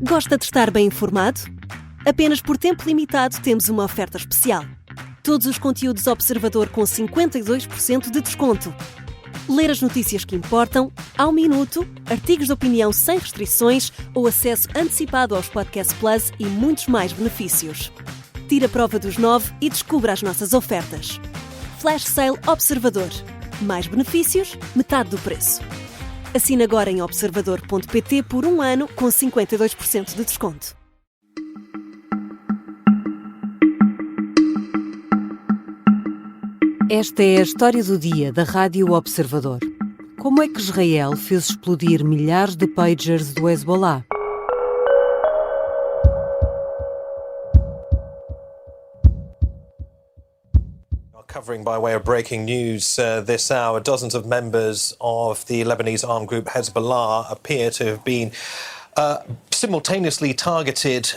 Gosta de estar bem informado? Apenas por tempo limitado temos uma oferta especial. Todos os conteúdos Observador com 52% de desconto. Ler as notícias que importam, ao minuto, artigos de opinião sem restrições ou acesso antecipado aos Podcast Plus e muitos mais benefícios. Tire a prova dos 9 e descubra as nossas ofertas. Flash Sale Observador. Mais benefícios, metade do preço. Assine agora em observador.pt por 1 ano com 52% de desconto. Esta é a história do dia da Rádio Observador. Como é que Israel fez explodir milhares de pagers do Hezbollah? Covering by way of breaking news this hour, dozens of members of the Lebanese armed group Hezbollah appear to have been simultaneously targeted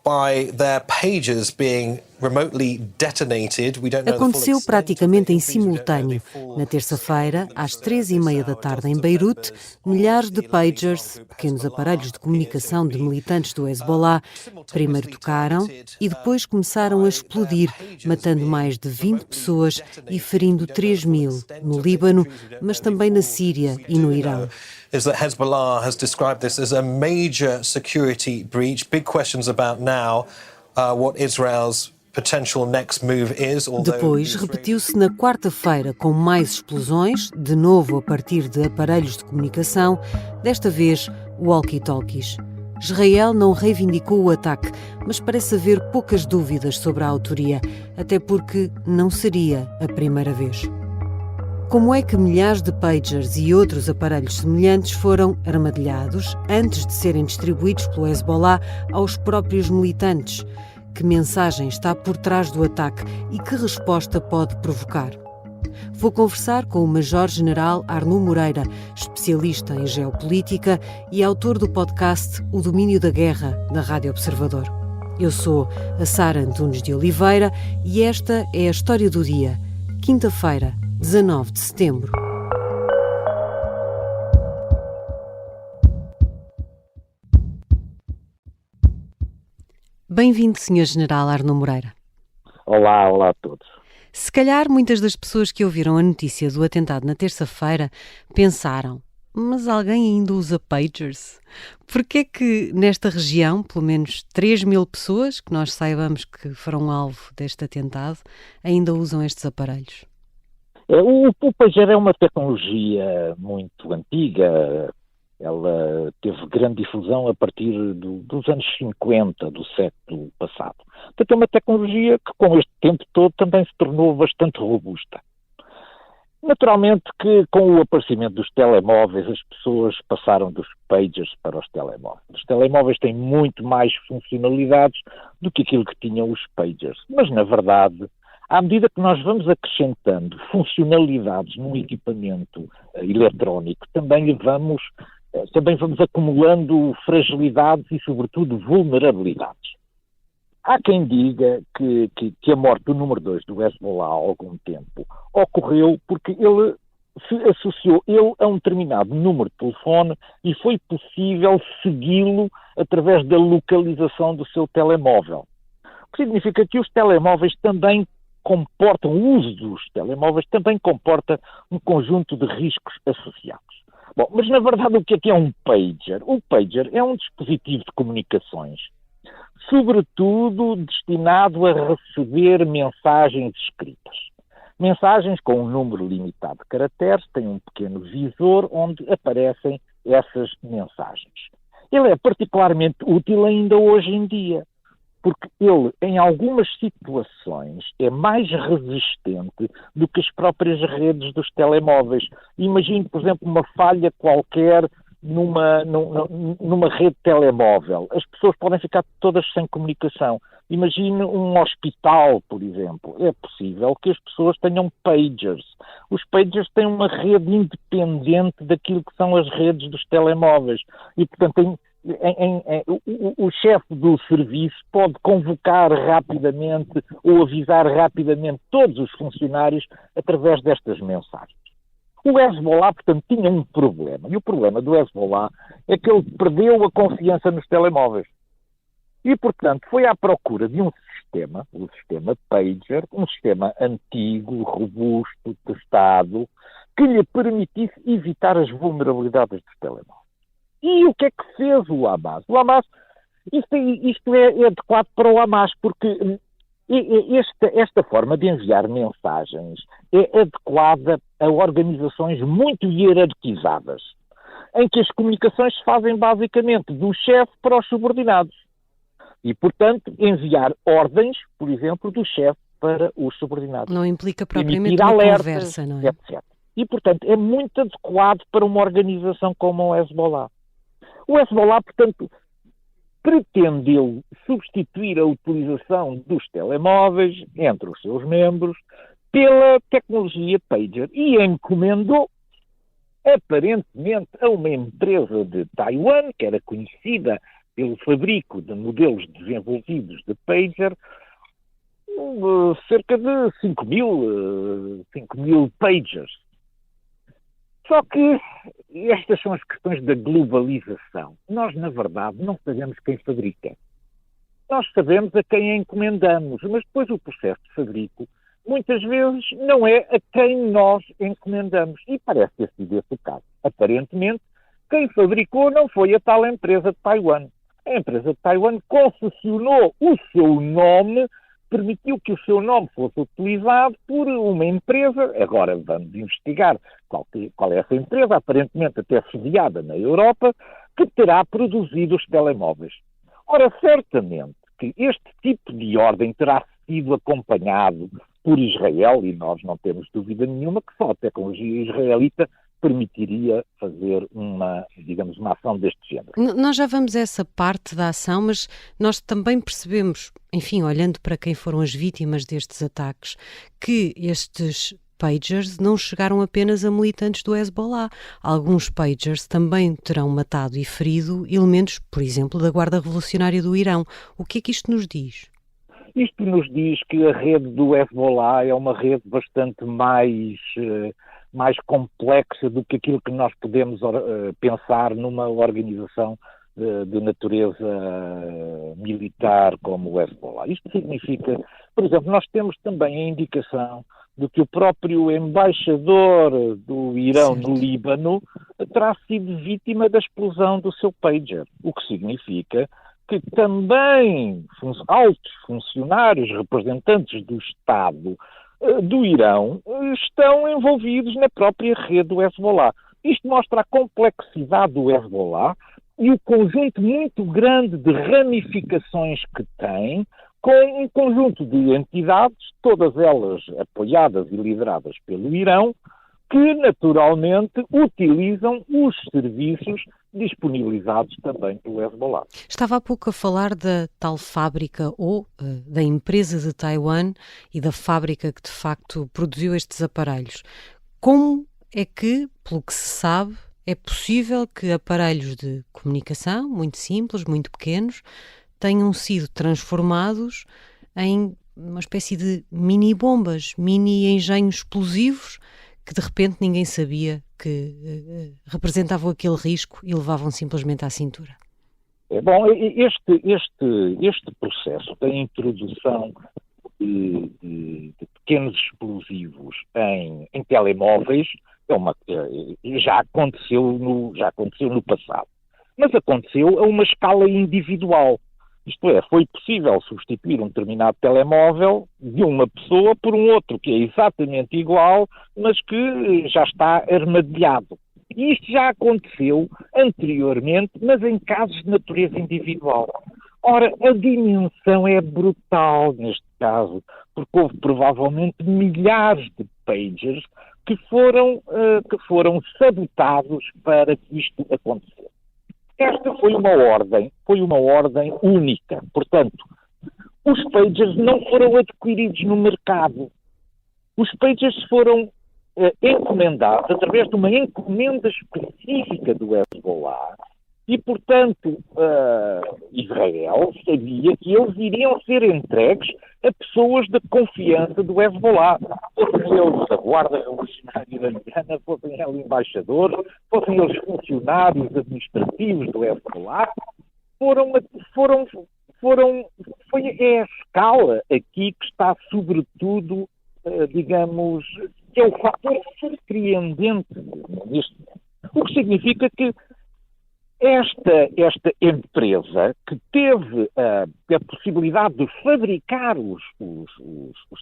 by their pagers being remotely detonated. We don't know. Aconteceu praticamente em simultâneo. Na terça-feira, às 3h30 da tarde em Beirute, milhares de pagers, pequenos aparelhos de comunicação de militantes do Hezbollah, primeiro tocaram e depois começaram a explodir, matando mais de 20 pessoas e ferindo 3.000 no Líbano, mas também na Síria e no Irão. Is that Hezbollah has described this as a major security breach. Big questions about now what Israel's potential next move is. Depois repetiu-se na quarta-feira com mais explosões, de novo a partir de aparelhos de comunicação, desta vez walkie-talkies. Israel não reivindicou o ataque, mas parece haver poucas dúvidas sobre a autoria, até porque não seria a primeira vez. Como é que milhares de pagers e outros aparelhos semelhantes foram armadilhados antes de serem distribuídos pelo Hezbollah aos próprios militantes? Que mensagem está por trás do ataque e que resposta pode provocar? Vou conversar com o Major-General Arnaud Moreira, especialista em geopolítica e autor do podcast O Domínio da Guerra, da Rádio Observador. Eu sou a Sara Antunes de Oliveira e esta é a história do dia, quinta-feira, 19 de setembro. Bem-vindo, Sr. General Arnaud Moreira. Olá a todos. Se calhar muitas das pessoas que ouviram a notícia do atentado na terça-feira pensaram, mas alguém ainda usa pagers? Porquê é que nesta região, pelo menos 3.000 pessoas, que nós saibamos que foram alvo deste atentado, ainda usam estes aparelhos? O pager é uma tecnologia muito antiga. Ela teve grande difusão a partir dos anos 50 do século passado. Portanto, é uma tecnologia que com este tempo todo também se tornou bastante robusta. Naturalmente que com o aparecimento dos telemóveis as pessoas passaram dos pagers para os telemóveis. Os telemóveis têm muito mais funcionalidades do que aquilo que tinham os pagers. Mas na verdade, à medida que nós vamos acrescentando funcionalidades num equipamento eletrónico, também vamos acumulando fragilidades e, sobretudo, vulnerabilidades. Há quem diga que a morte do número 2 do Hezbollah há algum tempo ocorreu porque ele se associou a um determinado número de telefone e foi possível segui-lo através da localização do seu telemóvel. O que significa que os telemóveis também comportam, o uso dos telemóveis também comporta um conjunto de riscos associados. Bom, mas na verdade o que é um pager? O pager é um dispositivo de comunicações, sobretudo destinado a receber mensagens escritas. Mensagens com um número limitado de caracteres, tem um pequeno visor onde aparecem essas mensagens. Ele é particularmente útil ainda hoje em dia, porque ele, em algumas situações, é mais resistente do que as próprias redes dos telemóveis. Imagine, por exemplo, uma falha qualquer numa rede telemóvel. As pessoas podem ficar todas sem comunicação. Imagine um hospital, por exemplo. É possível que as pessoas tenham pagers. Os pagers têm uma rede independente daquilo que são as redes dos telemóveis. E, portanto, o chefe do serviço pode convocar rapidamente ou avisar rapidamente todos os funcionários através destas mensagens. O Hezbollah, portanto, tinha um problema. E o problema do Hezbollah é que ele perdeu a confiança nos telemóveis. E, portanto, foi à procura de um sistema, o sistema Pager, um sistema antigo, robusto, testado, que lhe permitisse evitar as vulnerabilidades dos telemóveis. E o que é que fez o Hamas? O Hamas, isto é adequado para o Hamas, porque esta forma de enviar mensagens é adequada a organizações muito hierarquizadas, em que as comunicações se fazem basicamente do chefe para os subordinados. E, portanto, enviar ordens, por exemplo, do chefe para os subordinados. Não implica propriamente uma conversa, não é? Etc. E, portanto, é muito adequado para uma organização como o Hezbollah. O Hezbollah, portanto, pretendeu substituir a utilização dos telemóveis entre os seus membros pela tecnologia Pager e encomendou, aparentemente, a uma empresa de Taiwan, que era conhecida pelo fabrico de modelos desenvolvidos de Pager, cerca de 5 mil Pagers. Só que estas são as questões da globalização. Nós, na verdade, não sabemos quem fabrica. Nós sabemos a quem encomendamos, mas depois o processo de fabrico, muitas vezes, não é a quem nós encomendamos. E parece ter sido esse o caso. Aparentemente, quem fabricou não foi a tal empresa de Taiwan. A empresa de Taiwan concessionou o seu nome, permitiu que o seu nome fosse utilizado por uma empresa, agora vamos investigar qual é essa empresa, aparentemente até sediada na Europa, que terá produzido os telemóveis. Ora, certamente que este tipo de ordem terá sido acompanhado por Israel, e nós não temos dúvida nenhuma que só a tecnologia israelita permitiria fazer uma ação deste género. Nós já vamos a essa parte da ação, mas nós também percebemos, enfim, olhando para quem foram as vítimas destes ataques, que estes pagers não chegaram apenas a militantes do Hezbollah. Alguns pagers também terão matado e ferido elementos, por exemplo, da Guarda Revolucionária do Irão. O que é que isto nos diz? Isto nos diz que a rede do Hezbollah é uma rede bastante mais complexa do que aquilo que nós podemos pensar numa organização de natureza militar como o Hezbollah. Isto significa, por exemplo, nós temos também a indicação de que o próprio embaixador do Irão no Líbano terá sido vítima da explosão do seu pager, o que significa que também altos funcionários, representantes do Estado do Irão, estão envolvidos na própria rede do Hezbollah. Isto mostra a complexidade do Hezbollah e o conjunto muito grande de ramificações que tem, com um conjunto de entidades, todas elas apoiadas e lideradas pelo Irão, que naturalmente utilizam os serviços disponibilizados também pelo Hezbollah. Estava há pouco a falar da tal fábrica ou da empresa de Taiwan e da fábrica que de facto produziu estes aparelhos. Como é que, pelo que se sabe, é possível que aparelhos de comunicação, muito simples, muito pequenos, tenham sido transformados em uma espécie de mini-bombas, mini-engenhos explosivos que de repente ninguém sabia que representavam aquele risco e levavam simplesmente à cintura? Bom, este processo da introdução de pequenos explosivos em telemóveis já aconteceu no passado. Mas aconteceu a uma escala individual. Isto é, foi possível substituir um determinado telemóvel de uma pessoa por um outro, que é exatamente igual, mas que já está armadilhado. E isto já aconteceu anteriormente, mas em casos de natureza individual. Ora, a dimensão é brutal neste caso, porque houve provavelmente milhares de pagers que foram sabotados para que isto acontecesse. Esta foi uma ordem única. Portanto, os pagers não foram adquiridos no mercado. Os pagers foram encomendados através de uma encomenda específica do Hezbollah E, portanto, Israel sabia que eles iriam ser entregues a pessoas de confiança do Hezbollah. Fossem eles da Guarda Revolucionária Iraniana, fossem eles embaixadores, fossem eles funcionários administrativos do Hezbollah, é a escala aqui que está, sobretudo, digamos, que é o fator surpreendente nisto. O que significa que esta empresa que teve a possibilidade de fabricar os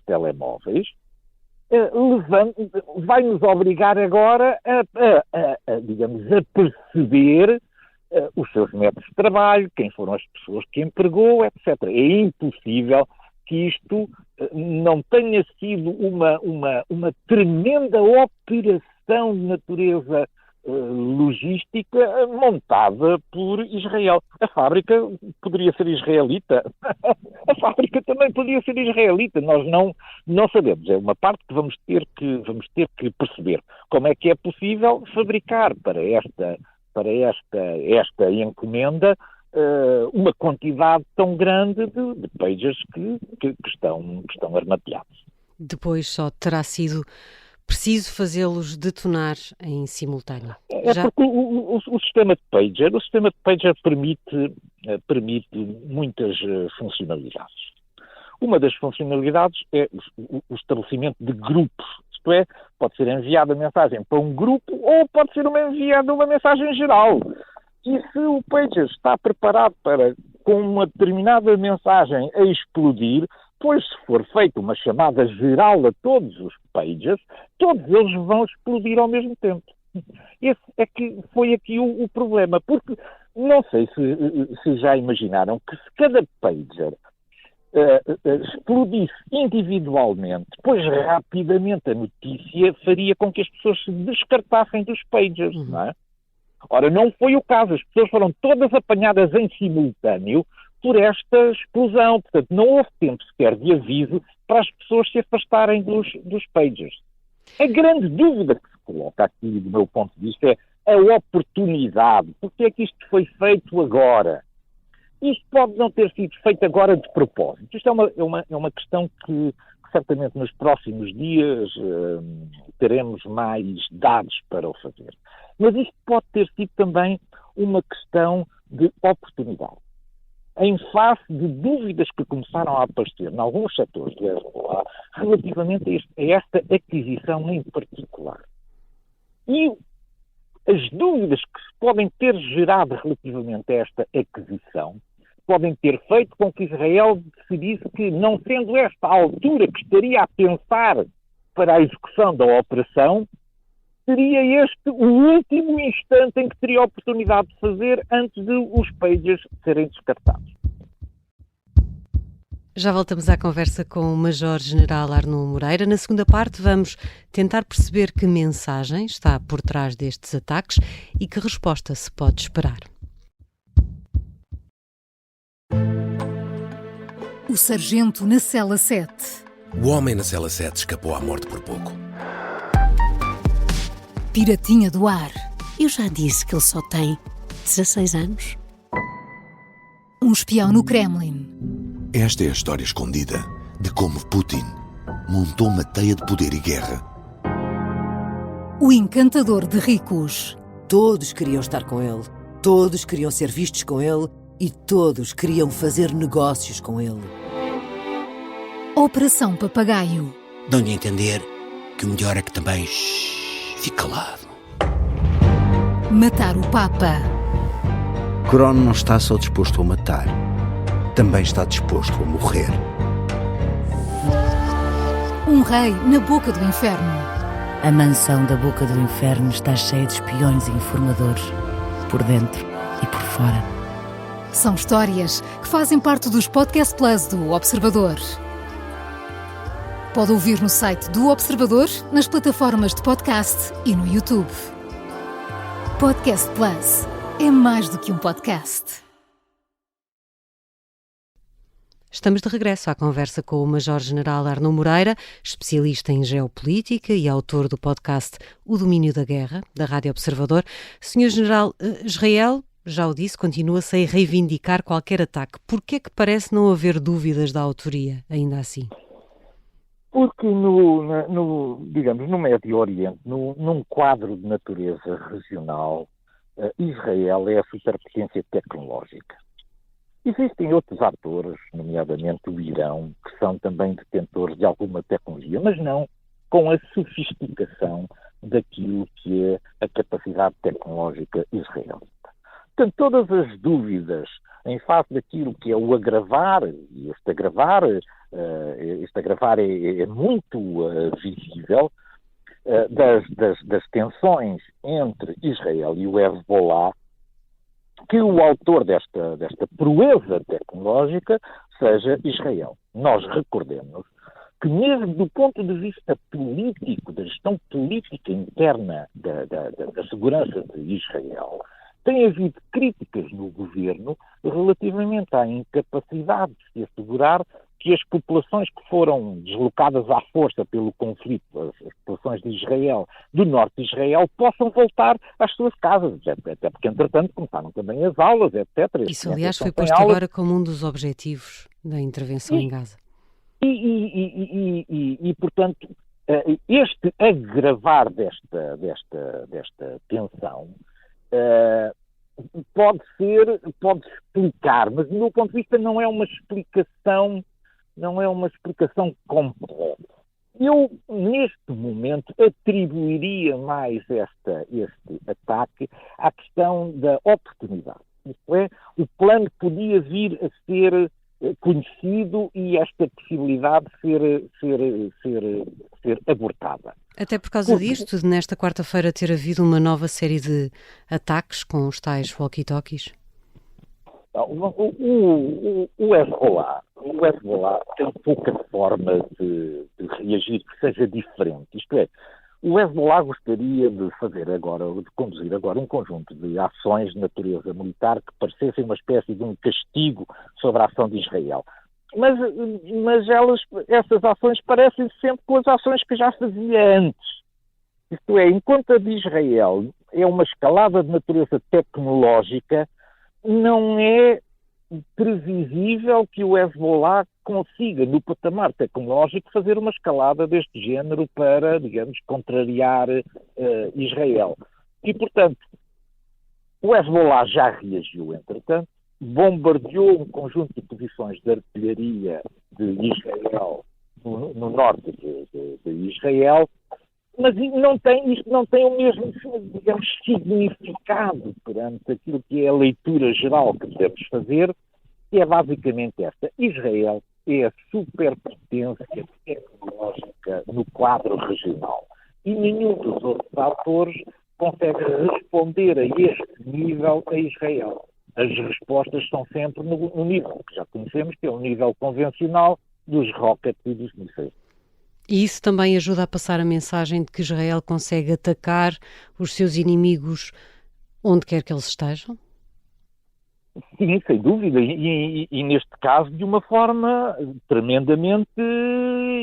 telemóveis vai nos obrigar agora digamos, a perceber os seus métodos de trabalho, quem foram as pessoas que empregou, etc. É impossível que isto não tenha sido uma tremenda operação de natureza logística montada por Israel. A fábrica poderia ser israelita. A fábrica também poderia ser israelita. Nós não sabemos. É uma parte que vamos ter que perceber. Como é que é possível fabricar para esta encomenda uma quantidade tão grande de pagers que estão armateados. Depois só terá sido preciso fazê-los detonar em simultâneo. Porque o sistema de pager permite muitas funcionalidades. Uma das funcionalidades é o estabelecimento de grupos. Isto é, pode ser enviada a mensagem para um grupo ou pode ser enviada uma mensagem geral. E se o pager está preparado com uma determinada mensagem a explodir, pois se for feita uma chamada geral a todos os pagers, todos eles vão explodir ao mesmo tempo. Esse é que foi aqui o problema, porque não sei se já imaginaram que se cada pager explodisse individualmente, pois rapidamente a notícia faria com que as pessoas se descartassem dos pagers, não é? Ora, não foi o caso. As pessoas foram todas apanhadas em simultâneo por esta explosão. Portanto, não houve tempo sequer de aviso para as pessoas se afastarem dos pagers. A grande dúvida que se coloca aqui, do meu ponto de vista, é a oportunidade. Porque é que isto foi feito agora? Isto pode não ter sido feito agora de propósito. Isto é uma questão que certamente nos próximos dias teremos mais dados para o fazer. Mas isto pode ter sido também uma questão de oportunidade. Em face de dúvidas que começaram a aparecer em alguns setores do Hezbollah relativamente a esta aquisição em particular. E as dúvidas que se podem ter gerado relativamente a esta aquisição podem ter feito com que Israel decidisse que, não sendo esta a altura que estaria a pensar para a execução da operação, seria este o último instante em que teria a oportunidade de fazer antes de os pagers serem descartados. Já voltamos à conversa com o Major-General Arnaud Moreira. Na segunda parte vamos tentar perceber que mensagem está por trás destes ataques e que resposta se pode esperar. O Sargento na Cela 7. O homem na Cela 7 escapou à morte por pouco. Piratinha do ar. Eu já disse que ele só tem 16 anos. Um espião no Kremlin. Esta é a história escondida de como Putin montou uma teia de poder e guerra. O encantador de ricos. Todos queriam estar com ele, todos queriam ser vistos com ele e todos queriam fazer negócios com ele. Operação Papagaio. Dão-lhe a entender que o melhor é que também fique calado. Matar o Papa. Crono não está só disposto a matar, também está disposto a morrer. Um rei na boca do inferno. A mansão da boca do inferno está cheia de espiões e informadores, por dentro e por fora. São histórias que fazem parte dos Podcast Plus do Observador. Pode ouvir no site do Observador, nas plataformas de podcast e no YouTube. Podcast Plus é mais do que um podcast. Estamos de regresso à conversa com o Major-General Arnaud Moreira, especialista em geopolítica e autor do podcast O Domínio da Guerra, da Rádio Observador. Senhor General, Israel já o disse, continua-se a reivindicar qualquer ataque. Por que é que parece não haver dúvidas da autoria, ainda assim? Porque digamos, no Médio Oriente, num quadro de natureza regional, Israel é a superpotência tecnológica. Existem outros atores, nomeadamente o Irão, que são também detentores de alguma tecnologia, mas não com a sofisticação daquilo que é a capacidade tecnológica israelita. Portanto, todas as dúvidas em face daquilo que é o agravar, e este agravar é muito visível, das tensões entre Israel e o Hezbollah, que o autor desta proeza tecnológica seja Israel. Nós recordemos que mesmo do ponto de vista político, da gestão política interna da segurança de Israel, tem havido críticas no governo relativamente à incapacidade de se assegurar que as populações que foram deslocadas à força pelo conflito, as populações de Israel, do norte de Israel, possam voltar às suas casas, até porque, entretanto, começaram também as aulas, etc. Isso, aliás, foi posto agora como um dos objetivos da intervenção em Gaza. Portanto, este agravar desta tensão pode explicar, mas do meu ponto de vista não é uma explicação completa. Eu, neste momento, atribuiria mais este ataque à questão da oportunidade. Isto é, o plano podia vir a ser conhecido e esta possibilidade ser abortada. Até por causa disto, de nesta quarta-feira ter havido uma nova série de ataques com os tais walkie-talkies? O Hezbollah tem pouca forma de reagir que seja diferente. Isto é, o Hezbollah gostaria de conduzir agora um conjunto de ações de natureza militar que parecessem uma espécie de um castigo sobre a ação de Israel. Mas essas ações parecem sempre com as ações que já fazia antes. Isto é, enquanto a de Israel é uma escalada de natureza tecnológica, não é previsível que o Hezbollah consiga, no patamar tecnológico, fazer uma escalada deste género para, digamos, contrariar Israel. E, portanto, o Hezbollah já reagiu, entretanto, bombardeou um conjunto de posições de artilharia de Israel no norte de Israel, mas isto não tem o mesmo, digamos, significado perante aquilo que é a leitura geral que devemos fazer, que é basicamente esta. Israel é a superpotência tecnológica no quadro regional e nenhum dos outros atores consegue responder a este nível a Israel. As respostas são sempre no nível que já conhecemos, que é o nível convencional dos rockets e dos mísseis. E isso também ajuda a passar a mensagem de que Israel consegue atacar os seus inimigos onde quer que eles estejam? Sim, sem dúvida. E neste caso de uma forma tremendamente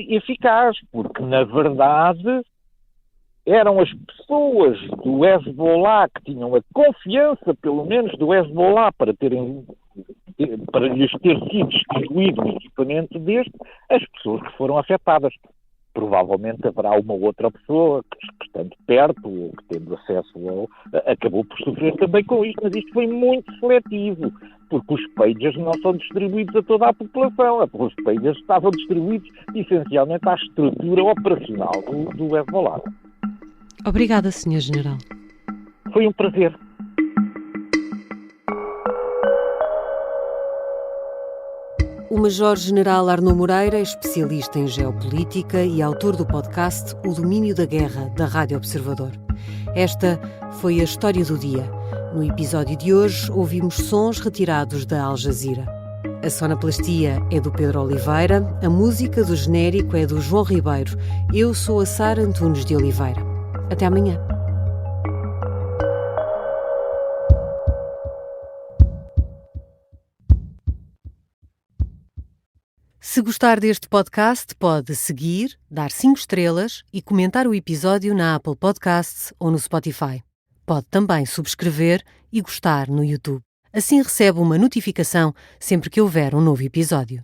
eficaz, porque na verdade eram as pessoas do Hezbollah que tinham a confiança, pelo menos, do Hezbollah para lhes ter sido distribuído um equipamento as pessoas que foram afetadas. Provavelmente haverá uma outra pessoa que estando perto ou que tendo acesso acabou por sofrer também com isto, mas isto foi muito seletivo, porque os pagers não são distribuídos a toda a população. Os pagers estavam distribuídos essencialmente à estrutura operacional do Hezbollah. Obrigada, Sr. General. Foi um prazer. O Major-General Arnaud Moreira é especialista em geopolítica e autor do podcast O Domínio da Guerra, da Rádio Observador. Esta foi a história do dia. No episódio de hoje, ouvimos sons retirados da Al Jazeera. A sonoplastia é do Pedro Oliveira, a música do genérico é do João Ribeiro. Eu sou a Sara Antunes de Oliveira. Até amanhã. Se gostar deste podcast, pode seguir, dar 5 estrelas e comentar o episódio na Apple Podcasts ou no Spotify. Pode pode também subscrever e gostar no YouTube. Assim recebe uma notificação sempre que houver um novo episódio.